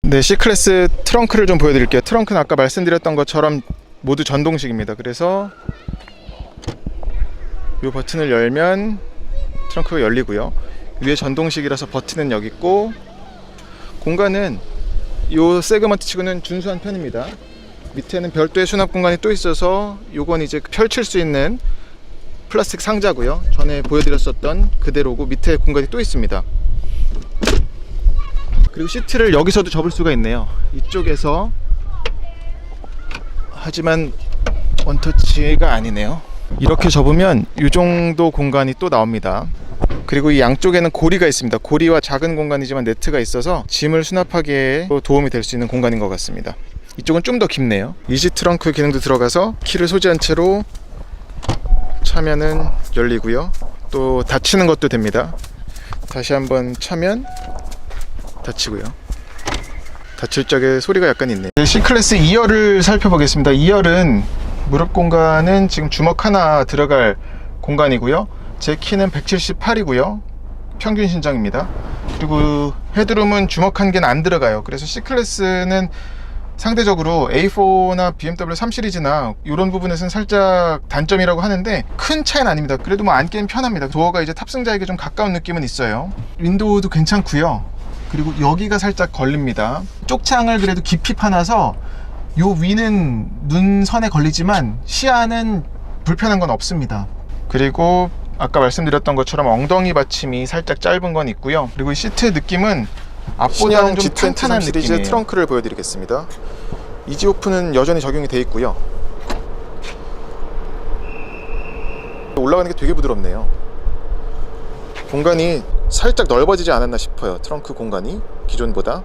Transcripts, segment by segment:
네, C클래스 트렁크를 좀 보여드릴게요. 트렁크는 아까 말씀드렸던 것처럼 모두 전동식입니다. 그래서 이 버튼을 열면 트렁크가 열리고요. 위에 전동식이라서 버튼은 여기 있고, 공간은 이 세그먼트 치고는 준수한 편입니다. 밑에는 별도의 수납 공간이 또 있어서 요건 이제 펼칠 수 있는 플라스틱 상자고요. 전에 보여드렸었던 그대로고 밑에 공간이 또 있습니다. 그리고 시트를 여기서도 접을 수가 있네요. 이쪽에서. 하지만 원터치가 아니네요. 이렇게 접으면 이 정도 공간이 또 나옵니다. 그리고 이 양쪽에는 고리가 있습니다. 고리와 작은 공간이지만 네트가 있어서 짐을 수납하기에 도움이 될 수 있는 공간인 것 같습니다. 이쪽은 좀 더 깊네요. 이지 트렁크 기능도 들어가서 키를 소지한 채로 차면은 열리고요. 또 닫히는 것도 됩니다. 다시 한번 차면 닫히고요. 닫힐 적에 소리가 약간 있네요. C클래스 2열을 살펴보겠습니다. 2열은 무릎 공간은 지금 주먹 하나 들어갈 공간이고요. 제 키는 178이고요. 평균 신장입니다. 그리고 헤드룸은 주먹 한 개는 안 들어가요. 그래서 C클래스는 상대적으로 A4나 BMW 3 시리즈나 이런 부분에서는 살짝 단점이라고 하는데 큰 차이는 아닙니다. 그래도 뭐 앉기는 편합니다. 도어가 이제 탑승자에게 좀 가까운 느낌은 있어요. 윈도우도 괜찮고요. 그리고 여기가 살짝 걸립니다. 쪽창을 그래도 깊이 파놔서 요 위는 눈선에 걸리지만 시야는 불편한 건 없습니다. 그리고 아까 말씀드렸던 것처럼 엉덩이 받침이 살짝 짧은 건 있고요. 그리고 이 시트 느낌은 앞보다는 좀 탄탄한 느낌이에요. 트렁크를 보여드리겠습니다. 이지 오픈은 여전히 적용이 되어 있고요. 올라가는 게 되게 부드럽네요. 공간이 살짝 넓어지지 않았나 싶어요. 트렁크 공간이 기존보다.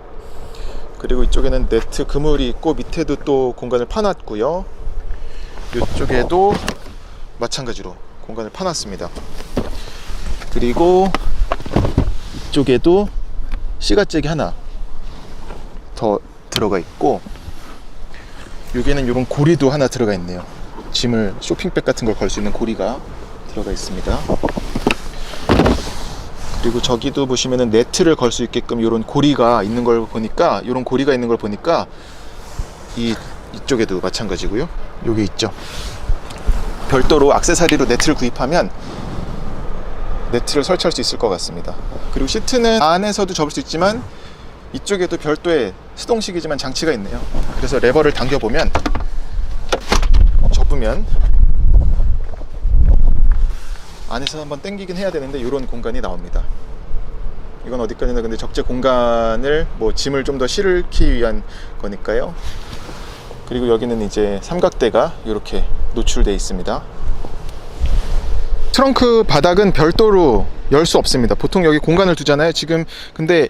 그리고 이쪽에는 네트 그물이 있고 밑에도 또 공간을 파놨고요. 이쪽에도 마찬가지로 공간을 파놨습니다. 그리고 이쪽에도 C가잭이 하나 더 들어가 있고, 여기는 이런 고리도 하나 들어가 있네요. 짐을, 쇼핑백 같은 걸 걸 수 있는 고리가 들어가 있습니다. 그리고 저기도 보시면은 네트를 걸 수 있게끔 이런 고리가 있는 걸 보니까, 이런 고리가 있는 걸 보니까 이쪽에도 마찬가지고요. 여기 있죠. 별도로 액세서리로 네트를 구입하면 네트를 설치할 수 있을 것 같습니다. 그리고 시트는 안에서도 접을 수 있지만 이쪽에도 별도의 수동식이지만 장치가 있네요. 그래서 레버를 당겨보면, 접으면 안에서 한번 당기긴 해야 되는데 이런 공간이 나옵니다. 이건 어디까지나 근데 적재 공간을 뭐 짐을 좀 더 실기 위한 거니까요. 그리고 여기는 이제 삼각대가 이렇게 노출되어 있습니다. 트렁크 바닥은 별도로 열 수 없습니다. 보통 여기 공간을 두잖아요. 지금 근데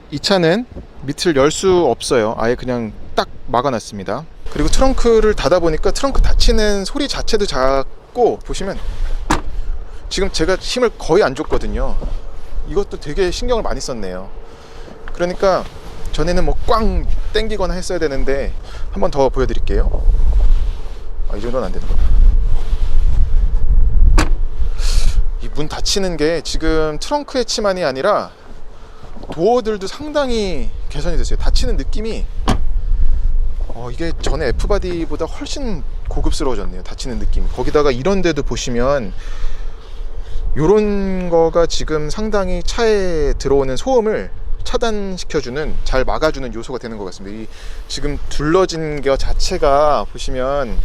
이 차는 밑을 열 수 없어요. 아예 그냥 딱 막아놨습니다. 그리고 트렁크를 닫아 보니까 트렁크 닫히는 소리 자체도 작고, 보시면 지금 제가 힘을 거의 안 줬거든요. 이것도 되게 신경을 많이 썼네요. 그러니까 전에는 뭐 꽝 땡기거나 했어야 되는데, 한 번 더 보여드릴게요. 이 정도는 안 되는 거야. 이 문 닫히는 게 지금 트렁크 해치만이 아니라 도어들도 상당히 개선이 됐어요. 닫히는 느낌이 이게 전에 F바디보다 훨씬 고급스러워졌네요. 닫히는 느낌. 거기다가 이런 데도 보시면 요런 거가 지금 상당히 차에 들어오는 소음을 차단시켜주는, 잘 막아주는 요소가 되는 것 같습니다. 이 지금 둘러진 거 자체가 보시면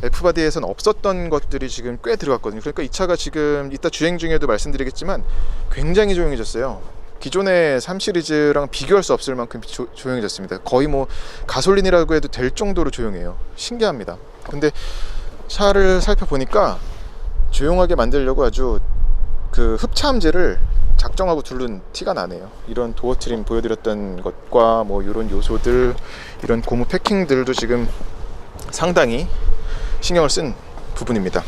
F바디에서는 없었던 것들이 지금 꽤 들어갔거든요. 그러니까 이 차가 지금 이따 주행 중에도 말씀드리겠지만 굉장히 조용해졌어요. 기존의 3 시리즈랑 비교할 수 없을 만큼 조용해졌습니다. 거의 뭐 가솔린이라고 해도 될 정도로 조용해요. 신기합니다. 근데 차를 살펴보니까 조용하게 만들려고 아주 그 흡차음제를 작정하고 두른 티가 나네요. 이런 도어 트림 보여드렸던 것과 뭐 이런 요소들, 이런 고무 패킹들도 지금 상당히 신경을 쓴 부분입니다.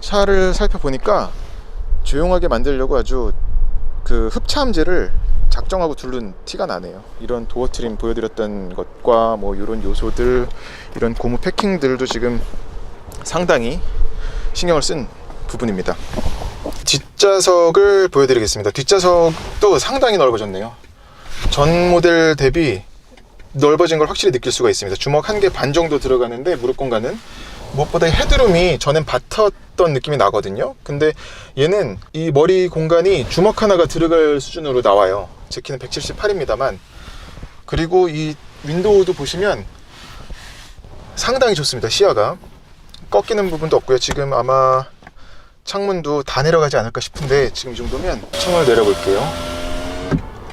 차를 살펴보니까 조용하게 만들려고 아주 그 흡차음제를 작정하고 두른 티가 나네요. 이런 도어 트림 보여드렸던 것과 뭐 이런 요소들, 이런 고무 패킹들도 지금 상당히 신경을 쓴 부분입니다. 뒷좌석을 보여드리겠습니다. 뒷좌석도 상당히 넓어졌네요. 전 모델 대비 넓어진 걸 확실히 느낄 수가 있습니다. 주먹 1개 반 정도 들어가는데 무릎 공간은 무엇보다 헤드룸이 전엔 받쳤던 느낌이 나거든요. 근데 얘는 이 머리 공간이 주먹 하나가 들어갈 수준으로 나와요. 제 키는 178입니다만. 그리고 이 윈도우도 보시면 상당히 좋습니다. 시야가 꺾이는 부분도 없고요. 지금 아마 창문도 다 내려가지 않을까 싶은데 지금 이 정도면 창문을 내려볼게요.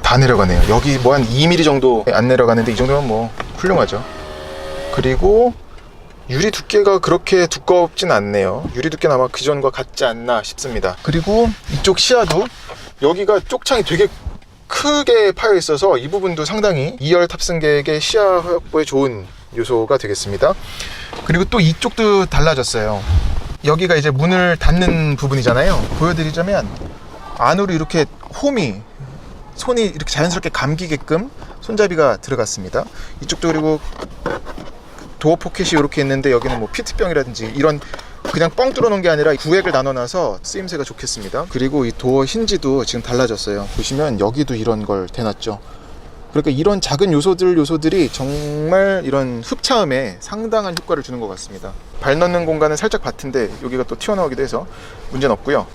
다 내려가네요. 여기 뭐 한 2mm 정도 안 내려가는데 이 정도면 뭐 훌륭하죠. 그리고 유리 두께가 그렇게 두껍진 않네요. 유리 두께는 아마 그전과 같지 않나 싶습니다. 그리고 이쪽 시야도 여기가 쪽창이 되게 크게 파여 있어서 이 부분도 상당히 2열 탑승객의 시야 확보에 좋은 요소가 되겠습니다. 그리고 또 이쪽도 달라졌어요. 여기가 이제 문을 닫는 부분이잖아요. 보여드리자면 안으로 이렇게 홈이 손이 이렇게 자연스럽게 감기게끔 손잡이가 들어갔습니다. 이쪽도 그리고 도어 포켓이 이렇게 있는데 여기는 뭐 피트병이라든지 이런 그냥 뻥 뚫어놓은 게 아니라 구획을 나눠놔서 쓰임새가 좋겠습니다. 그리고 이 도어 힌지도 지금 달라졌어요. 보시면 여기도 이런 걸 대놨죠. 그러니까 이런 작은 요소들이 정말 이런 흡차음에 상당한 효과를 주는 것 같습니다. 발 넣는 공간은 살짝 같은데 여기가 또 튀어나오기도 해서 문제는 없고요.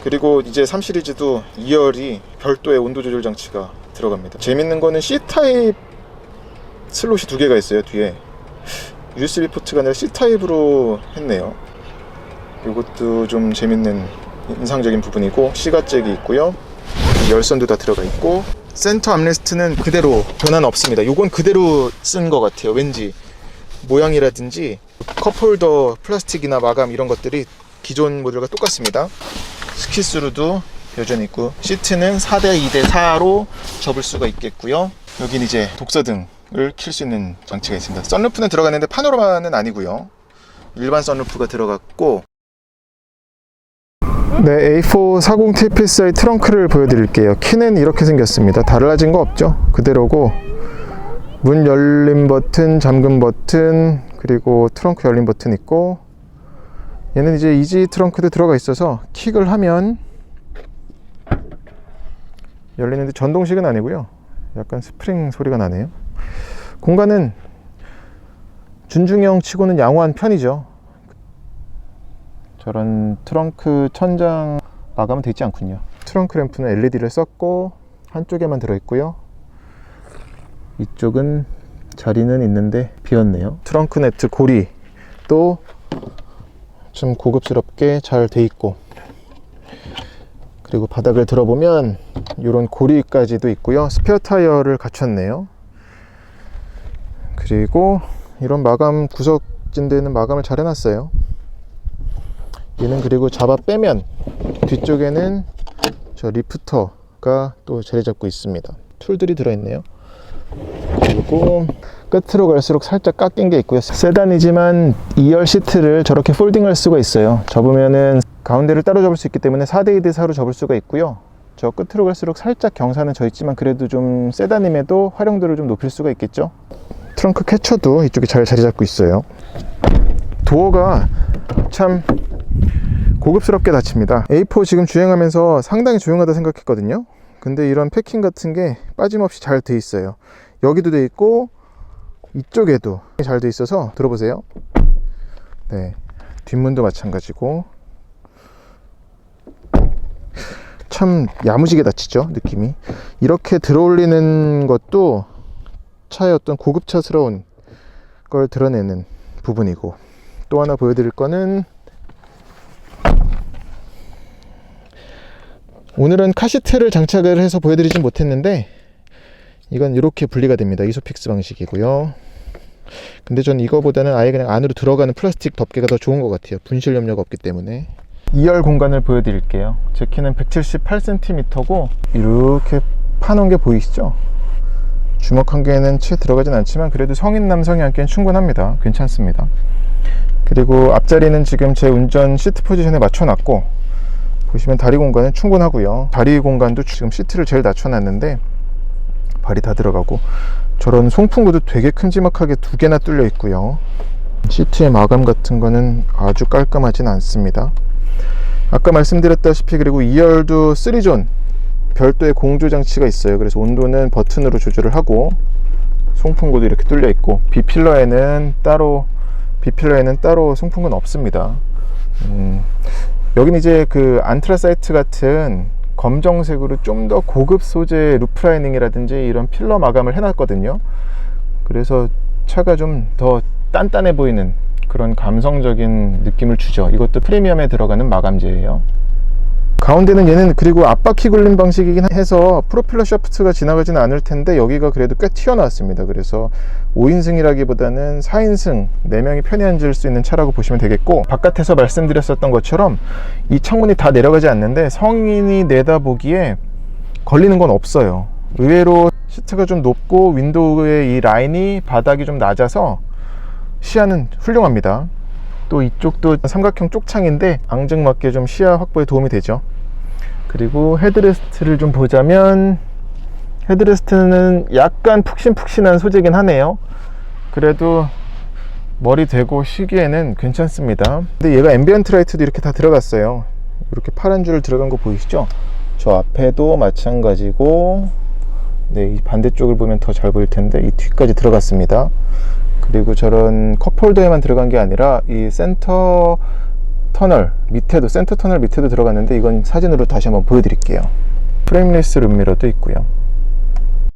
그리고 이제 3 시리즈도 2열이 별도의 온도 조절 장치가 들어갑니다. 재밌는 거는 C타입 슬롯이 2개가 있어요. 뒤에 USB 포트가 아니라 C타입으로 했네요. 이것도 좀 재밌는 인상적인 부분이고, C가잭이 있고요. 열선도 다 들어가 있고, 센터 암레스트는 그대로 변화는 없습니다. 요건 그대로 쓴 것 같아요. 왠지 모양이라든지 컵홀더 플라스틱이나 마감 이런 것들이 기존 모델과 똑같습니다. 스키스루도 여전히 있고, 시트는 4대 2대 4로 접을 수가 있겠고요. 여긴 이제 독서등을 킬 수 있는 장치가 있습니다. 선루프는 들어갔는데 파노라마는 아니고요. 일반 선루프가 들어갔고, 네, A4 40 TPSI 트렁크를 보여드릴게요. 키는 이렇게 생겼습니다. 달라진 거 없죠? 그대로고, 문 열림 버튼, 잠금 버튼, 그리고 트렁크 열림 버튼 있고, 얘는 이제 이지 트렁크도 들어가 있어서 킥을 하면 열리는데 전동식은 아니고요. 약간 스프링 소리가 나네요. 공간은 준중형 치고는 양호한 편이죠. 저런 트렁크 천장 마감은 되어 있지 않군요. 트렁크 램프는 LED를 썼고 한쪽에만 들어있고요. 이쪽은 자리는 있는데 비었네요. 트렁크 네트 고리도 좀 고급스럽게 잘 돼 있고, 그리고 바닥을 들어보면 이런 고리까지도 있고요. 스페어 타이어를 갖췄네요. 그리고 이런 마감 구석진 데는 마감을 잘 해놨어요. 얘는 그리고 잡아 빼면 뒤쪽에는 저 리프터가 또 자리 잡고 있습니다. 툴들이 들어있네요. 그리고 끝으로 갈수록 살짝 깎인 게 있고요. 세단이지만 2열 시트를 저렇게 폴딩할 수가 있어요. 접으면은 가운데를 따로 접을 수 있기 때문에 4대 2대 4로 접을 수가 있고요. 저 끝으로 갈수록 살짝 경사는 져 있지만 그래도 좀 세단임에도 활용도를 좀 높일 수가 있겠죠. 트렁크 캐쳐도 이쪽에 잘 자리 잡고 있어요. 도어가 참 고급스럽게 닫힙니다. A4 지금 주행하면서 상당히 조용하다 생각했거든요. 근데 이런 패킹 같은 게 빠짐없이 잘 돼 있어요. 여기도 돼 있고 이쪽에도 잘 돼 있어서 들어보세요. 네, 뒷문도 마찬가지고 참 야무지게 닫히죠, 느낌이. 이렇게 들어올리는 것도 차의 어떤 고급차스러운 걸 드러내는 부분이고, 또 하나 보여드릴 거는 오늘은 카시트를 장착을 해서 보여드리진 못했는데 이건 이렇게 분리가 됩니다. 이소픽스 방식이고요. 근데 전 이거보다는 아예 그냥 안으로 들어가는 플라스틱 덮개가 더 좋은 것 같아요. 분실 염려가 없기 때문에. 2열 공간을 보여드릴게요. 제 키는 178cm고 이렇게 파놓은 게 보이시죠? 주먹 한 개는 채 들어가진 않지만 그래도 성인 남성이 앉기엔 충분합니다. 괜찮습니다. 그리고 앞자리는 지금 제 운전 시트 포지션에 맞춰놨고, 보시면 다리 공간은 충분하고요. 다리 공간도 지금 시트를 제일 낮춰놨는데 발이 다 들어가고, 저런 송풍구도 되게 큼지막하게 2개나 뚫려 있고요. 시트의 마감 같은 거는 아주 깔끔하진 않습니다. 아까 말씀드렸다시피 그리고 2열도 3존 별도의 공조 장치가 있어요. 그래서 온도는 버튼으로 조절을 하고, 송풍구도 이렇게 뚫려 있고, B필러에는 따로 송풍구는 없습니다. 여기는 이제 그 안트라사이트 같은 검정색으로 좀 더 고급 소재 루프라이닝이라든지 이런 필러 마감을 해놨거든요. 그래서 차가 좀 더 단단해 보이는 그런 감성적인 느낌을 주죠. 이것도 프리미엄에 들어가는 마감재예요. 가운데는 얘는 그리고 앞바퀴 굴림 방식이긴 해서 프로펠러 샤프트가 지나가지는 않을 텐데, 여기가 그래도 꽤 튀어나왔습니다. 그래서 5인승이라기보다는 4인승 4명이 편히 앉을 수 있는 차라고 보시면 되겠고, 바깥에서 말씀드렸었던 것처럼 이 창문이 다 내려가지 않는데 성인이 내다보기에 걸리는 건 없어요. 의외로 시트가 좀 높고 윈도우의 이 라인이 바닥이 좀 낮아서 시야는 훌륭합니다. 또 이쪽도 삼각형 쪽창인데 앙증맞게 좀 시야 확보에 도움이 되죠. 그리고 헤드레스트를 좀 보자면, 헤드레스트는 약간 푹신푹신한 소재긴 하네요. 그래도 머리 대고 쉬기에는 괜찮습니다. 근데 얘가 앰비언트 라이트도 이렇게 다 들어갔어요. 이렇게 파란 줄 들어간 거 보이시죠? 저 앞에도 마찬가지고, 네, 이 반대쪽을 보면 더 잘 보일 텐데 이 뒤까지 들어갔습니다. 그리고 저런 컵홀더에만 들어간 게 아니라 이 센터 터널 밑에도 들어갔는데, 이건 사진으로 다시 한번 보여드릴게요. 프레임리스 룸미러도 있고요.